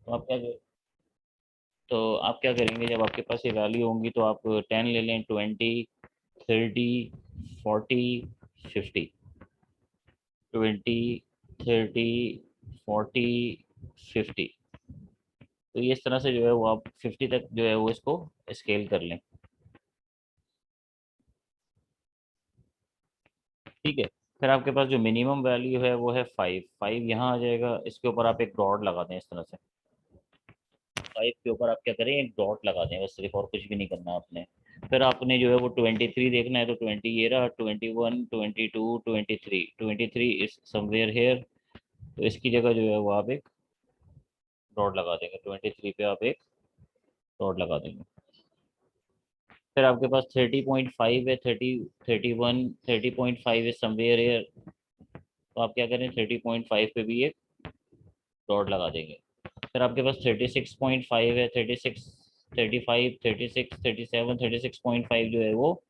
तो आप क्या करेंगे, जब आपके पास ये वैल्यू होंगी तो आप 10 ले लें, 20, 30, 40, 50, 20, 30, 40, 50। तो ये इस तरह से जो है वो आप 50 तक जो है वो इसको स्केल कर लें। ठीक है। फिर आपके पास जो मिनिमम वैल्यू है वो है 5। 5 यहाँ आ जाएगा, इसके ऊपर आप एक डॉट लगा दें इस तरह से। 5 के ऊपर आप क्या करें, एक डॉट लगा दें बस, सिर्फ और कुछ भी नहीं करना आपने। फिर आपने जो है वो 23 देखना है, तो 20 ये रहा, 21, 22, 23, 23 इज समवेयर हेयर। तो इसकी जगह जो है वो आप एक डॉट लगा देंगे, 23 पे आप एक डॉट लगा देंगे। फिर आपके पास 30.5 है, 30, 31, 30.5 इज समवेयर हेयर। तो आप क्या करें, 30.5 पे भी एक डॉट लगा देंगे। फिर आपके पास 36.5 है, 36, 35, 36, 37, 36.5 जो है वो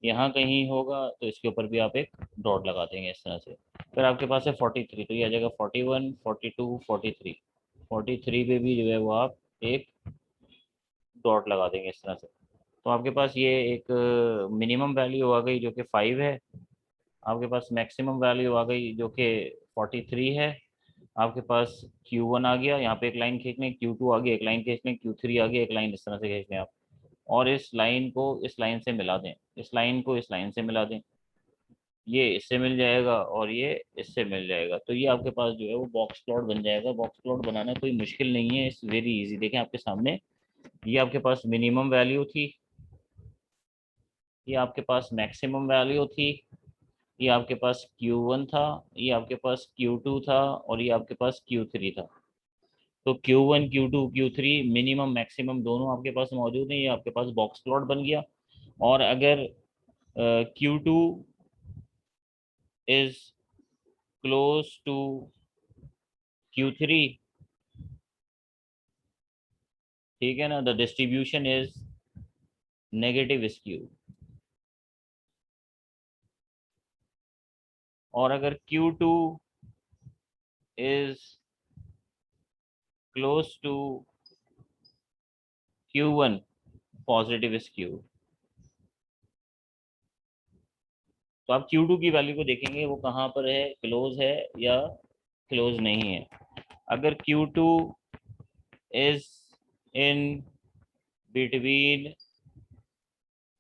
यहाँ कहीं होगा, तो इसके ऊपर भी आप एक डॉट लगा देंगे इस तरह से। फिर आपके पास है 43, तो ये आ जाएगा 41, 42, 43। 43 पे भी जो है वो आप एक डॉट लगा देंगे इस तरह से। तो आपके पास ये एक मिनिमम वैल्यू आ गई जो कि 5 है। आपके पास मैक्सिमम वैल्यू आ गई जो कि 43 है। आपके पास Q1 आ गया, यहाँ पे एक लाइन खींच लें, Q2 आ गया, एक लाइन खींच लें, Q3 आ गया, एक लाइन इस तरह से खींच लें आप। और इस लाइन को इस लाइन से मिला दें, इस लाइन को इस लाइन से मिला दें। ये इससे मिल जाएगा और ये इससे मिल जाएगा, तो ये आपके पास जो है वो बॉक्स प्लॉट बन जाएगा। बॉक्स प्लॉट बनाना कोई मुश्किल नहीं है, इट्स वेरी इजी। देखें आपके सामने, ये आपके पास मिनिमम वैल्यू थी, ये आपके पास मैक्सिमम वैल्यू थी, ये आपके पास Q1 था, ये आपके पास Q2 था, और ये आपके पास Q3 था। तो Q1, Q2, Q3 minimum maximum दोनों आपके पास मौजूद हैं, ये आपके पास बॉक्स प्लॉट बन गया। और अगर Q2 is close to Q3, ठीक है ना, the distribution is negative skew. और अगर Q2 is close to Q1, positive skew. तो आप Q2 की वैल्यू को देखेंगे वो कहाँ पर है, क्लोज है या क्लोज नहीं है। अगर Q2 is in between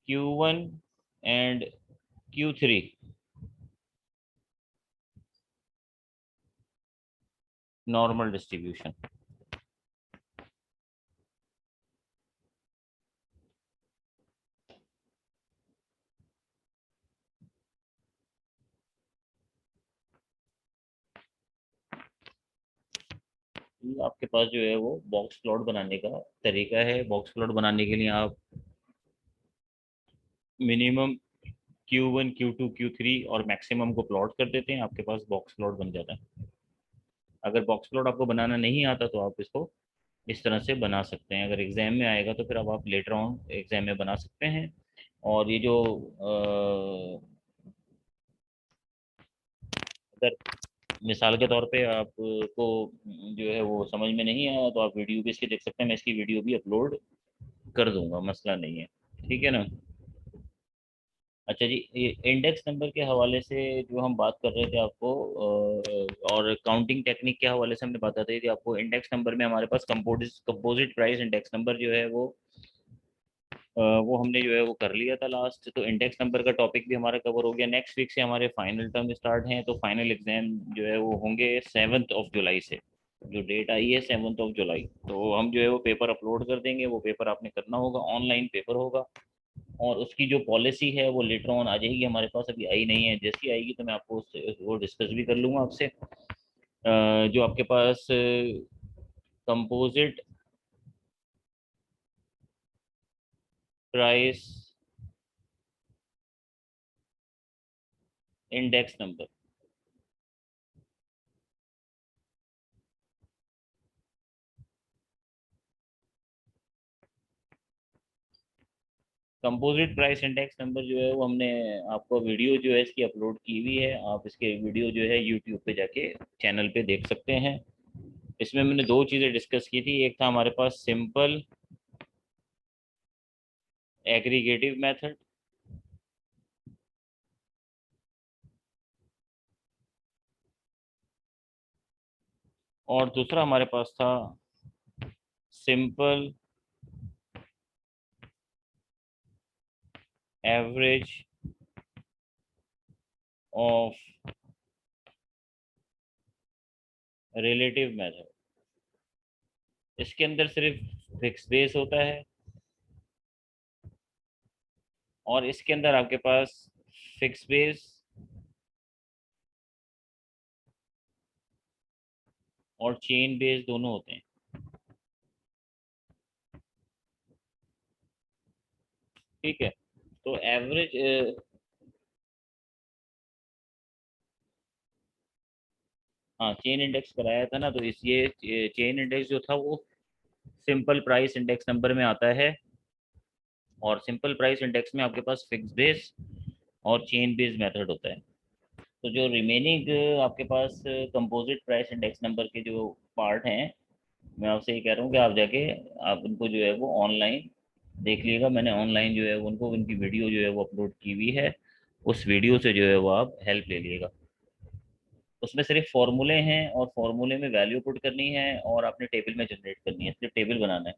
Q1 and Q3, normal distribution. ये आपके पास जो है वो बॉक्स प्लॉट बनाने का तरीका है। बॉक्स प्लॉट बनाने के लिए आप मिनिमम Q1, Q2, Q3 और मैक्सिमम को प्लॉट कर देते हैं, आपके पास बॉक्स प्लॉट बन जाता है। अगर बॉक्स प्लॉट आपको बनाना नहीं आता तो आप इसको इस तरह से बना सकते हैं। अगर एग्जाम में आएगा तो फिर अब आप लेटर ऑन एग्जाम में बना सकते हैं। और ये जो अगर मिसाल के तौर पे आपको जो है वो समझ में नहीं आया तो आप वीडियो भी इसकी देख सकते हैं, मैं इसकी वीडियो भी अपलोड कर दूंगा, मसला नहीं है। ठीक है ना। अच्छा जी, ये इंडेक्स नंबर के हवाले से जो हम बात कर रहे थे आपको, और काउंटिंग टेक्निक के हवाले से हमने बात बताई थी आपको। इंडेक्स नंबर में हमारे पास कंपोजिट प्राइस इंडेक्स नंबर जो है वो हमने जो है वो कर लिया था लास्ट। तो इंडेक्स नंबर का टॉपिक भी हमारा कवर हो गया। नेक्स्ट वीक से हमारे फाइनल टर्म स्टार्ट हैं, तो फाइनल एग्जाम जो है वो होंगे 7 जुलाई से। जो डेट आई है 7 जुलाई, तो हम जो है वो पेपर अपलोड कर देंगे। वो पेपर आपने करना होगा, ऑनलाइन पेपर होगा। और उसकी जो पॉलिसी है वो लेटर ऑन आ जाएगी हमारे पास, अभी आई नहीं है। जैसी आएगी तो मैं आपको उससे वो डिस्कस भी कर लूँगा आपसे। जो आपके पास composite price index number, composite price index number जो है वो हमने आपको वीडियो जो है इसकी अपलोड की हुई है। आप इसके वीडियो जो है यूट्यूब पे जाके चैनल पे देख सकते हैं। इसमें मैंने दो चीज़ें डिस्कस की थी, एक था हमारे पास सिंपल एग्रीगेटिव मेथड, और दूसरा हमारे पास था simple average of relative method. इसके अंदर सिर्फ फिक्स बेस होता है, और इसके अंदर आपके पास फिक्स बेस और चेन बेस दोनों होते हैं। ठीक है, तो एवरेज, हाँ चेन इंडेक्स कराया था ना, तो इस ये चेन इंडेक्स जो था वो सिंपल प्राइस इंडेक्स नंबर में आता है, और सिंपल प्राइस इंडेक्स में आपके पास फिक्स बेस और चेन बेस मेथड होता है। तो जो रिमेनिंग आपके पास कंपोजिट प्राइस इंडेक्स नंबर के जो पार्ट हैं, मैं आपसे ये कह रहा हूँ कि आप जाके आप उनको जो है वो ऑनलाइन देख लीजिएगा। मैंने ऑनलाइन जो है उनको उनकी वीडियो जो है वो अपलोड की हुई है, उस वीडियो से जो है वो आप हेल्प ले लीजिएगा। उसमें सिर्फ फॉर्मूले हैं, और फॉर्मूले में वैल्यू पुट करनी है, और आपने टेबल में जनरेट करनी है, सिर्फ टेबल बनाना है।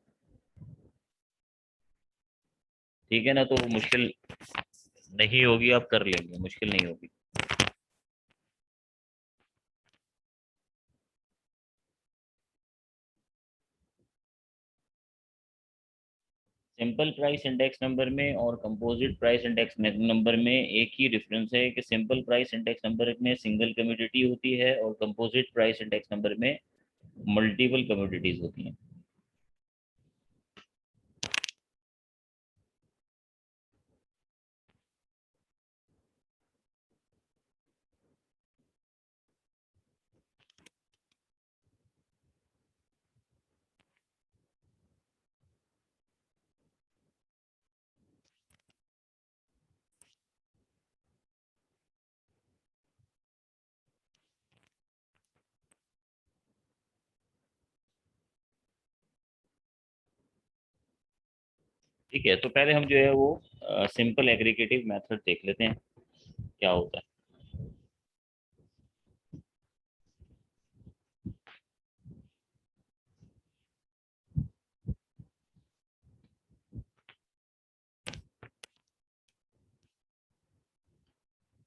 ठीक है ना, तो मुश्किल नहीं होगी, आप कर लेंगे, मुश्किल नहीं होगी। सिंपल प्राइस इंडेक्स नंबर में और कंपोजिट प्राइस इंडेक्स नंबर में एक ही डिफरेंस है कि सिंपल प्राइस इंडेक्स नंबर में सिंगल कम्योडिटी होती है, और कंपोजिट प्राइस इंडेक्स नंबर में मल्टीपल कम्योडिटीज होती हैं। ठीक है, तो पहले हम जो है वो सिंपल एग्रीगेटिव मेथड देख लेते हैं क्या होता है।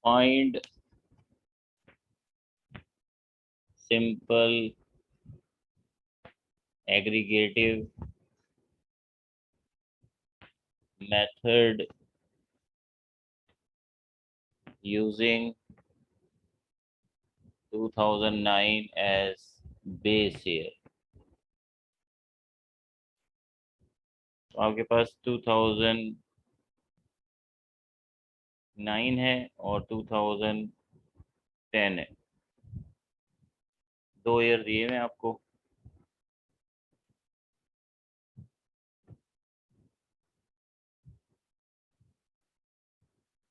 Find simple aggregative method using 2009 as base year. तो आपके पास 2009 है और 2010 है, दो ईयर दिए मैं आपको।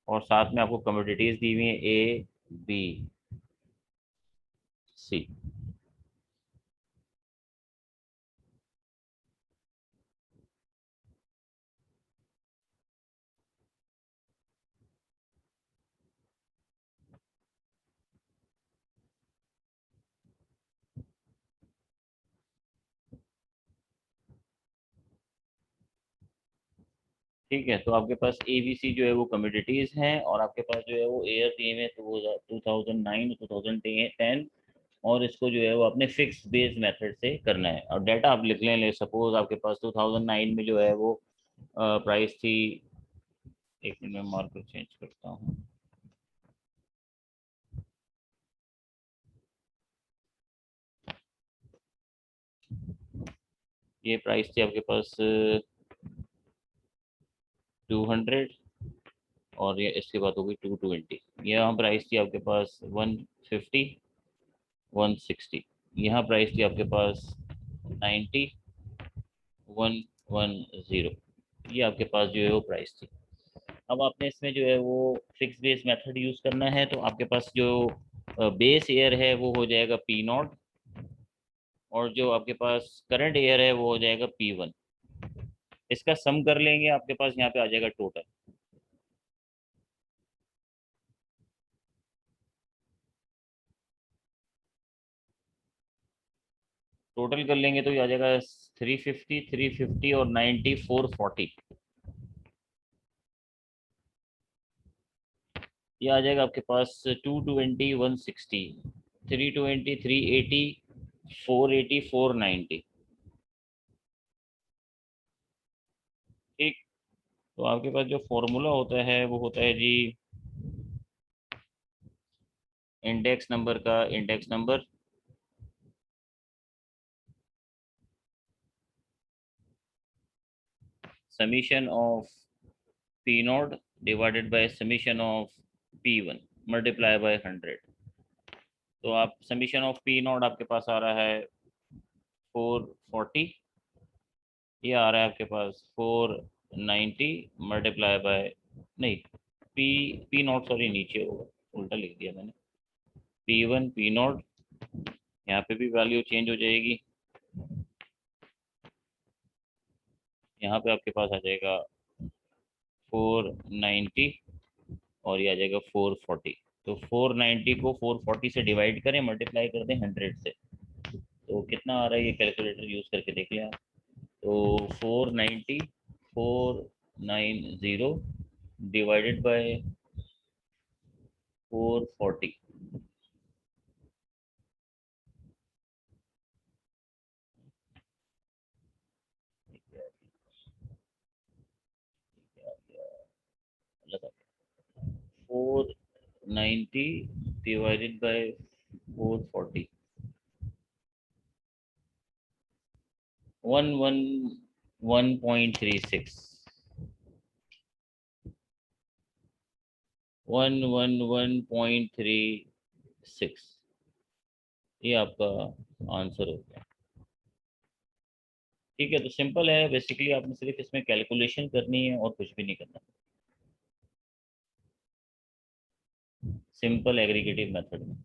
और साथ में आपको कमोडिटीज दी हुई है ABC। ठीक है, तो आपके पास ABC जो है वो कमोडिटीज हैं, और आपके पास जो है वो एयर दिए हुए तो 2009 2010, और इसको जो है वो अपने फिक्स बेस मेथड से करना है। और डाटा आप लिख लें, सपोज आपके पास 2009 में जो है वो प्राइस थी, एक मिनट में मार्कर चेंज करता हूँ। ये प्राइस थी आपके पास 200, और ये इसके बाद होगी 220। यहाँ प्राइस थी आपके पास 150, 160। यहाँ प्राइस थी आपके पास 90, 110। ये आपके पास जो है वो प्राइस थी। अब आपने इसमें जो है वो फिक्स बेस मेथड यूज करना है, तो आपके पास जो बेस एयर है वो हो जाएगा P0, और जो आपके पास करंट एयर है वो हो जाएगा P1। इसका सम कर लेंगे, आपके पास यहाँ पे आ जाएगा टोटल। टोटल कर लेंगे तो ये आ जाएगा 350, 350 और 90, 440। ये आ जाएगा आपके पास 220, 160, 320, 380, 480, 490। ठीक। तो आपके पास जो फॉर्मूला होता है वो होता है जी इंडेक्स नंबर का index number summation of P not divided by summation of P1 multiply by 100। तो आप समीशन ऑफ पी नॉट आपके पास आ रहा है 440, ये आ रहा है आपके पास 490 मल्टीप्लाई बाय, नहीं, पी पी नॉट सॉरी नीचे होगा, उल्टा लिख दिया मैंने। P1 पी नॉट, यहाँ पे भी वैल्यू चेंज हो जाएगी, यहाँ पे आपके पास आ जाएगा 490 और ये आ जाएगा 440। तो 490 को 440 से डिवाइड करें, मल्टीप्लाई कर दें 100 से, तो कितना आ रहा है ये कैलकुलेटर यूज़ करके देख लें आप। तो 490, 490 डिवाइडेड बाय 440। मतलब 490 डिवाइडेड बाय 440, 111.36, 111.36, ये आपका आंसर होगा। ठीक है, तो सिंपल है, बेसिकली आपने सिर्फ इसमें कैलकुलेशन करनी है और कुछ भी नहीं करना। सिंपल एग्रीगेटिव मेथड में।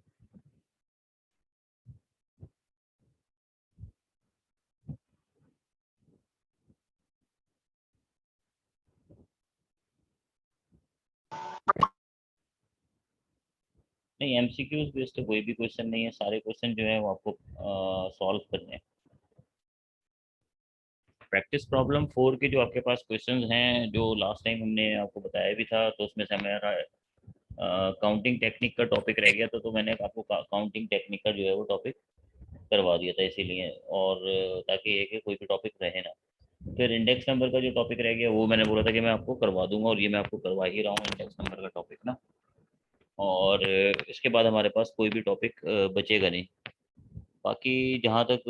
नहीं, एमसीक्यूज बेस्ड तो कोई भी क्वेश्चन नहीं है, सारे क्वेश्चन जो है वो आपको सॉल्व करने हैं। प्रैक्टिस प्रॉब्लम 4 के जो आपके पास क्वेश्चंस हैं, जो लास्ट टाइम हमने आपको बताया भी था, तो उसमें से हमारा काउंटिंग टेक्निक का टॉपिक रह गया था, तो मैंने आपको काउंटिंग टेक्निक का जो है वो टॉपिक करवा दिया था इसीलिए, और ताकि एक कोई भी टॉपिक रहे ना। फिर इंडेक्स नंबर का जो टॉपिक रह गया वो मैंने बोला था कि मैं आपको करवा दूंगा, और ये मैं आपको करवा ही रहा हूँ इंडेक्स नंबर का टॉपिक ना। और इसके बाद हमारे पास कोई भी टॉपिक बचेगा नहीं। बाकी जहाँ तक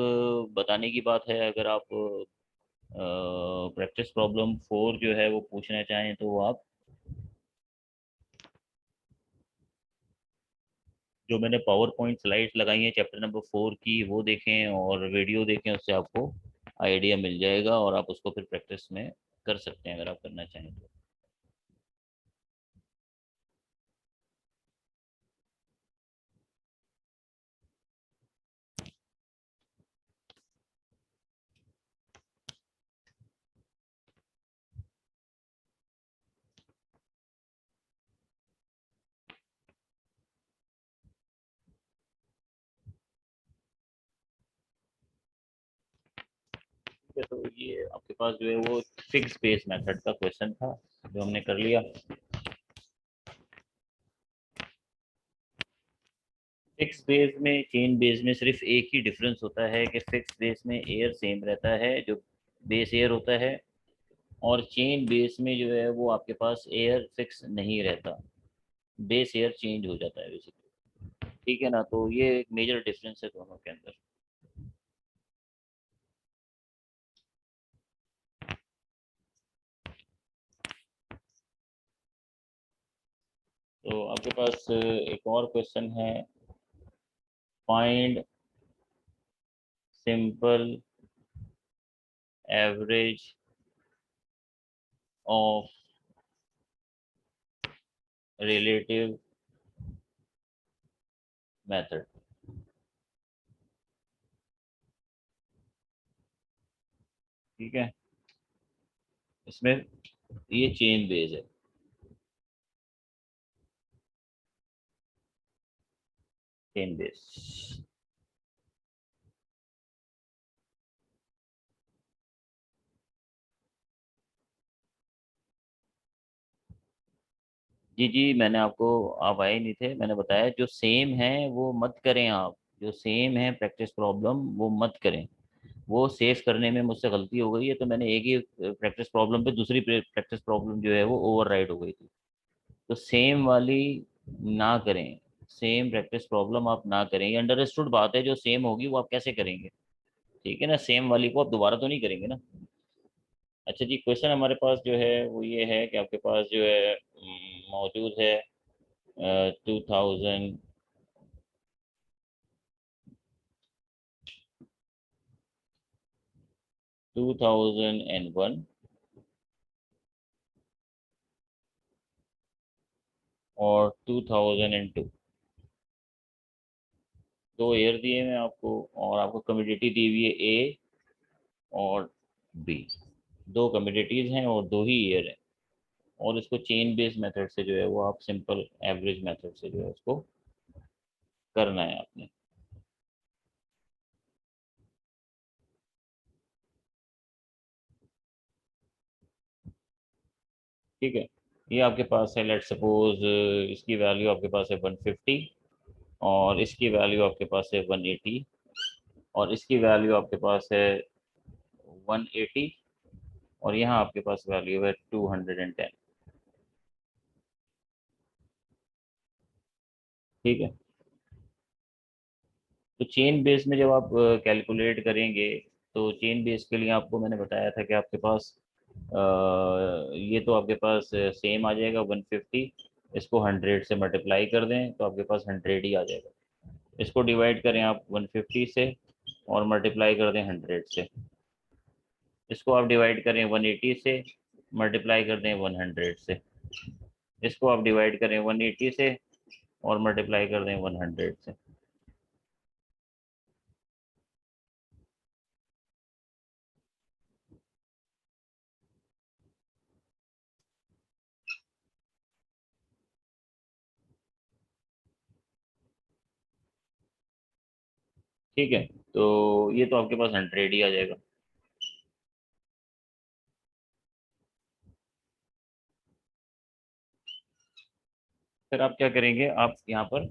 बताने की बात है, अगर आप प्रैक्टिस प्रॉब्लम 4 जो है वो पूछना चाहें तो आप जो मैंने पावर पॉइंट स्लाइड्स लगाई हैं चैप्टर नंबर 4 की वो देखें और वीडियो देखें, उससे आपको आइडिया मिल जाएगा और आप उसको फिर प्रैक्टिस में कर सकते हैं अगर आप करना चाहें तो। ठीक है, तो ये आपके पास जो है वो फिक्स बेस मेथड का क्वेश्चन था जो हमने कर लिया। फिक्स बेस में चेन बेस में सिर्फ एक ही डिफरेंस होता है कि फिक्स बेस में एयर सेम रहता है, जो बेस एयर होता है, और चेन बेस में जो है वो आपके पास एयर फिक्स नहीं रहता, बेस एयर चेंज हो जाता है बेसिकली। ठीक है ना, तो ये एक मेजर डिफरेंस है दोनों के अंदर। तो आपके पास एक और क्वेश्चन है, find simple average of relative method. ठीक है, इसमें ये चेन बेस है। Chain base. जी जी, मैंने आपको, आप आए नहीं थे, मैंने बताया जो सेम है वो मत करें आप। जो सेम है प्रैक्टिस प्रॉब्लम वो मत करें। वो सेव करने में मुझसे गलती हो गई है, तो मैंने एक ही प्रैक्टिस प्रॉब्लम पे दूसरी प्रैक्टिस प्रॉब्लम जो है वो ओवरराइड हो गई थी। तो सेम वाली ना करें। सेम प्रैक्टिस प्रॉब्लम आप ना करें, ये अंडरस्टूड बात है। जो सेम होगी वो आप कैसे करेंगे? ठीक है ना, सेम वाली को आप दोबारा तो नहीं करेंगे ना। अच्छा जी, क्वेश्चन हमारे पास जो है वो ये है कि आपके पास जो है मौजूद है 2000, 2001 और 2002। दो ईयर दिए मैं आपको, और आपको कम्योडिटी दी हुई है ए और बी। दो कम्योडिटीज हैं और दो ही ईयर है। और इसको चेन बेस्ड मेथड से जो है वो आप सिंपल एवरेज मेथड से जो है उसको करना है आपने। ठीक है, ये आपके पास है, लेट सपोज इसकी वैल्यू आपके पास है 150, और इसकी वैल्यू आपके पास है 180, और इसकी वैल्यू आपके पास है 180, और यहाँ आपके पास वैल्यू है 210। ठीक है, तो चेन बेस में जब आप कैलकुलेट करेंगे, तो चेन बेस के लिए आपको मैंने बताया था कि आपके पास ये तो आपके पास सेम आ जाएगा 150। इसको 100 से मल्टीप्लाई कर दें तो आपके पास 100 ही आ जाएगा। इसको डिवाइड करें आप 150 से और मल्टीप्लाई कर दें 100 से। इसको आप डिवाइड करें 180 से, मल्टीप्लाई कर दें 100 से। इसको आप डिवाइड करें 180 से और मल्टीप्लाई कर दें 100 से। ठीक है, तो ये तो आपके पास 100 ही आ जाएगा। फिर आप क्या करेंगे, आप यहाँ पर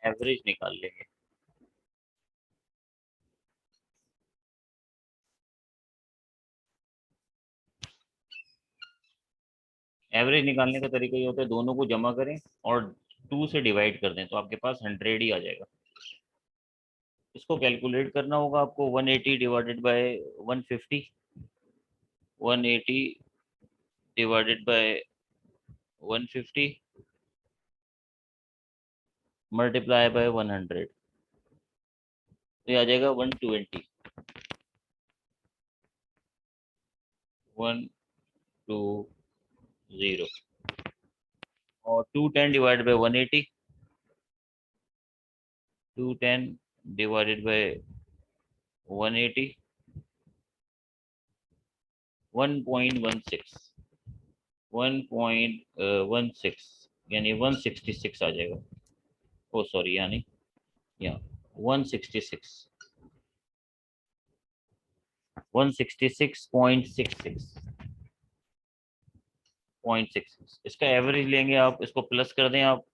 एवरेज निकाल लेंगे। एवरेज निकालने का तरीका ये होता है, दोनों को जमा करें और 2 से डिवाइड कर दें तो आपके पास 100 ही आ जाएगा। इसको कैलकुलेट करना होगा आपको, 180 divided by 150, 180 divided by 150 multiply by 100, तो ये आ जाएगा 120। 120। और 210 डिवाइडेड बाय 180, 210 डिवाइडेड बाय 180, 1.16, 1.16 यानी 166 आ जाएगा। ओ सॉरी, यानी यहाँ 166, 166.66, इसका एवरेज लेंगे आप, इसको प्लस कर दें आप।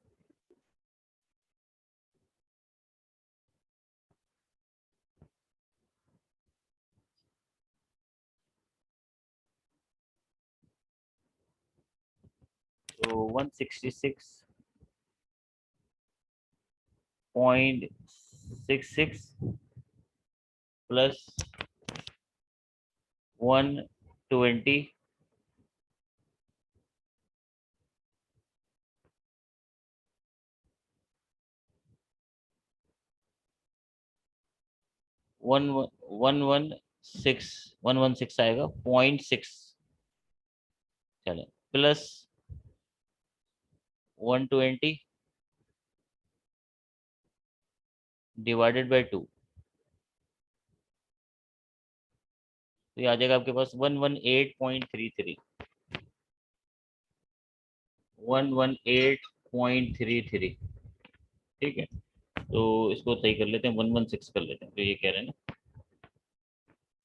तो 166.66 प्लस 120, 116 आएगा 0.6। चले, प्लस 120 डिवाइडेड बाय 2, तो ये आ जाएगा आपके पास 118.33, 118.33। ठीक है, तो इसको सही कर लेते हैं, 116 कर लेते हैं, तो ये कह रहे हैं ना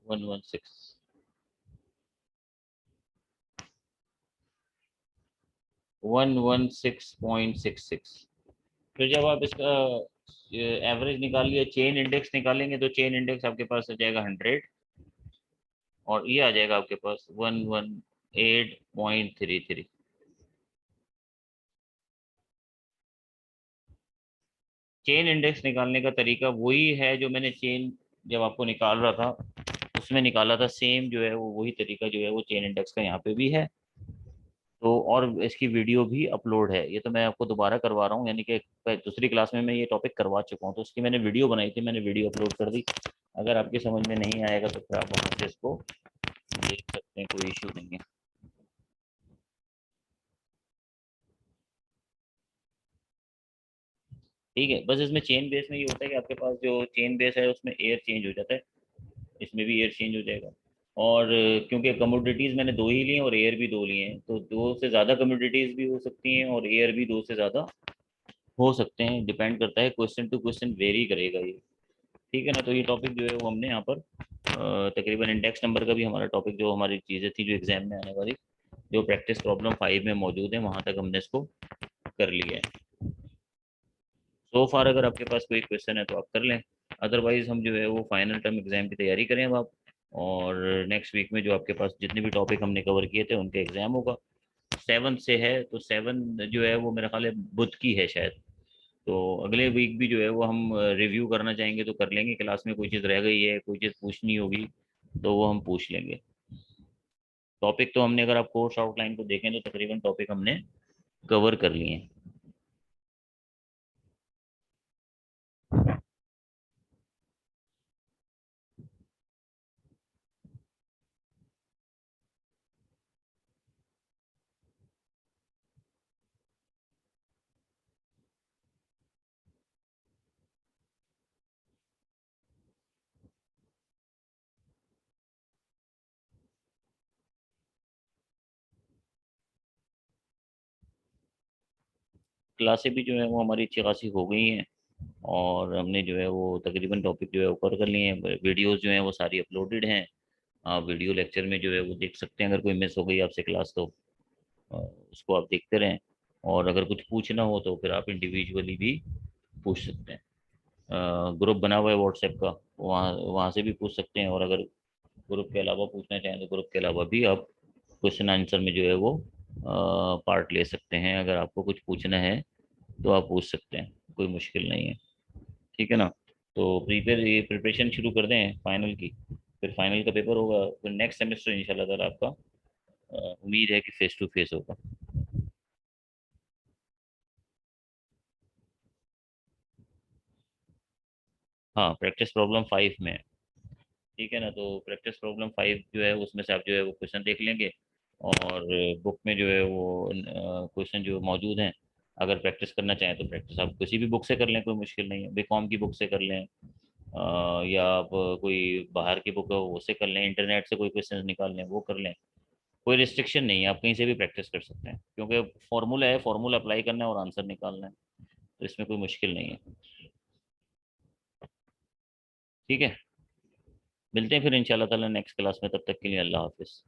116, 116.66। फिर जब आप इसका एवरेज निकालिए, चेन इंडेक्स निकालेंगे, तो चेन इंडेक्स आपके पास आ जाएगा 100, और ये आ जाएगा आपके पास 118.33। चेन इंडेक्स निकालने का तरीका वही है जो मैंने चेन जब आपको निकाल रहा था उसमें निकाला था, सेम जो है वो वही तरीका जो है वो चेन इंडेक्स का यहाँ पे भी है। तो और इसकी वीडियो भी अपलोड है, ये तो मैं आपको दोबारा करवा रहा हूँ, यानी कि दूसरी क्लास में मैं ये टॉपिक करवा चुका हूँ, तो उसकी मैंने वीडियो बनाई थी, मैंने वीडियो अपलोड कर दी। अगर आपकी समझ में नहीं आएगा तो फिर आप वहाँ से इसको देख सकते हैं, कोई इशू नहीं है। ठीक है, बस इसमें चेन बेस में ये होता है कि आपके पास जो चेन बेस है उसमें एयर चेंज हो जाता है, इसमें भी एयर चेंज हो जाएगा। और क्योंकि कमोडिटीज़ मैंने दो ही ली हैं और एयर भी दो लिए हैं, तो दो से ज़्यादा कमोडिटीज़ भी हो सकती हैं और एयर भी दो से ज़्यादा हो सकते हैं, डिपेंड करता है, क्वेश्चन टू क्वेश्चन वेरी करेगा ये। ठीक है ना, तो ये टॉपिक जो है वो हमने यहाँ पर तकरीबन इंडेक्स नंबर का भी हमारा टॉपिक, जो हमारी चीज़ें थी जो एग्जाम में आने वाली, जो प्रैक्टिस प्रॉब्लम 5 में मौजूद है, वहाँ तक हमने इसको कर लिया है। सो फार अगर आपके पास कोई क्वेश्चन है तो आप कर लें, अदरवाइज हम जो है वो फाइनल टर्म एग्जाम की तैयारी करें अब आप। और नेक्स्ट वीक में जो आपके पास जितने भी टॉपिक हमने कवर किए थे उनके एग्जाम होगा। 7 से है, तो 7 जो है वो मेरा ख्याल है बुध की है शायद। तो अगले वीक भी जो है वो हम रिव्यू करना चाहेंगे तो कर लेंगे, क्लास में कोई चीज़ रह गई है, कोई चीज़ पूछनी होगी तो वो हम पूछ लेंगे। टॉपिक तो हमने, अगर आप कोर्स आउटलाइन को देखें तो तकरीबन टॉपिक हमने कवर कर लिए हैं। क्लासें भी जो है वो हमारी अच्छी खासी हो गई हैं, और हमने जो है वो तकरीबन टॉपिक जो है वो कवर कर लिए हैं। वीडियोस जो हैं वो सारी अपलोडेड हैं, आप वीडियो लेक्चर में जो है वो देख सकते हैं। अगर कोई मिस हो गई आपसे क्लास तो उसको आप देखते रहें, और अगर कुछ पूछना हो तो फिर आप इंडिविजुअली भी पूछ सकते हैं। ग्रुप बना हुआ है व्हाट्सएप का, वहाँ वहाँ से भी पूछ सकते हैं, और अगर ग्रुप के अलावा पूछना चाहें तो ग्रुप के अलावा भी आप क्वेश्चन आंसर में जो है वो पार्ट ले सकते हैं। अगर आपको कुछ पूछना है तो आप पूछ सकते हैं, कोई मुश्किल नहीं है। ठीक है ना, तो ये प्रिपरेशन शुरू कर दें फाइनल की, फिर फाइनल का पेपर होगा, फिर नेक्स्ट सेमेस्टर इंशाल्लाह ताला आपका उम्मीद है कि फेस टू फेस होगा। हाँ, प्रैक्टिस प्रॉब्लम 5 में है। ठीक है ना, तो प्रैक्टिस प्रॉब्लम 5 जो है उसमें से आप जो है वो क्वेश्चन देख लेंगे, और बुक में जो है वो क्वेश्चन जो मौजूद हैं, अगर प्रैक्टिस करना चाहें तो प्रैक्टिस आप किसी भी बुक से कर लें, कोई मुश्किल नहीं है, बीकॉम की बुक से कर लें, या आप कोई बाहर की बुक है उससे कर लें, इंटरनेट से कोई क्वेश्चन निकाल लें वो कर लें। कोई रिस्ट्रिक्शन नहीं है, आप कहीं से भी प्रैक्टिस कर सकते हैं, क्योंकि फॉर्मूला है, फॉर्मूला अप्लाई करना है और आंसर निकालना है, तो इसमें कोई मुश्किल नहीं है। ठीक है, मिलते हैं फिर इंशाल्लाह ताला नेक्स्ट क्लास में, तब तक के लिए अल्लाह हाफिज़।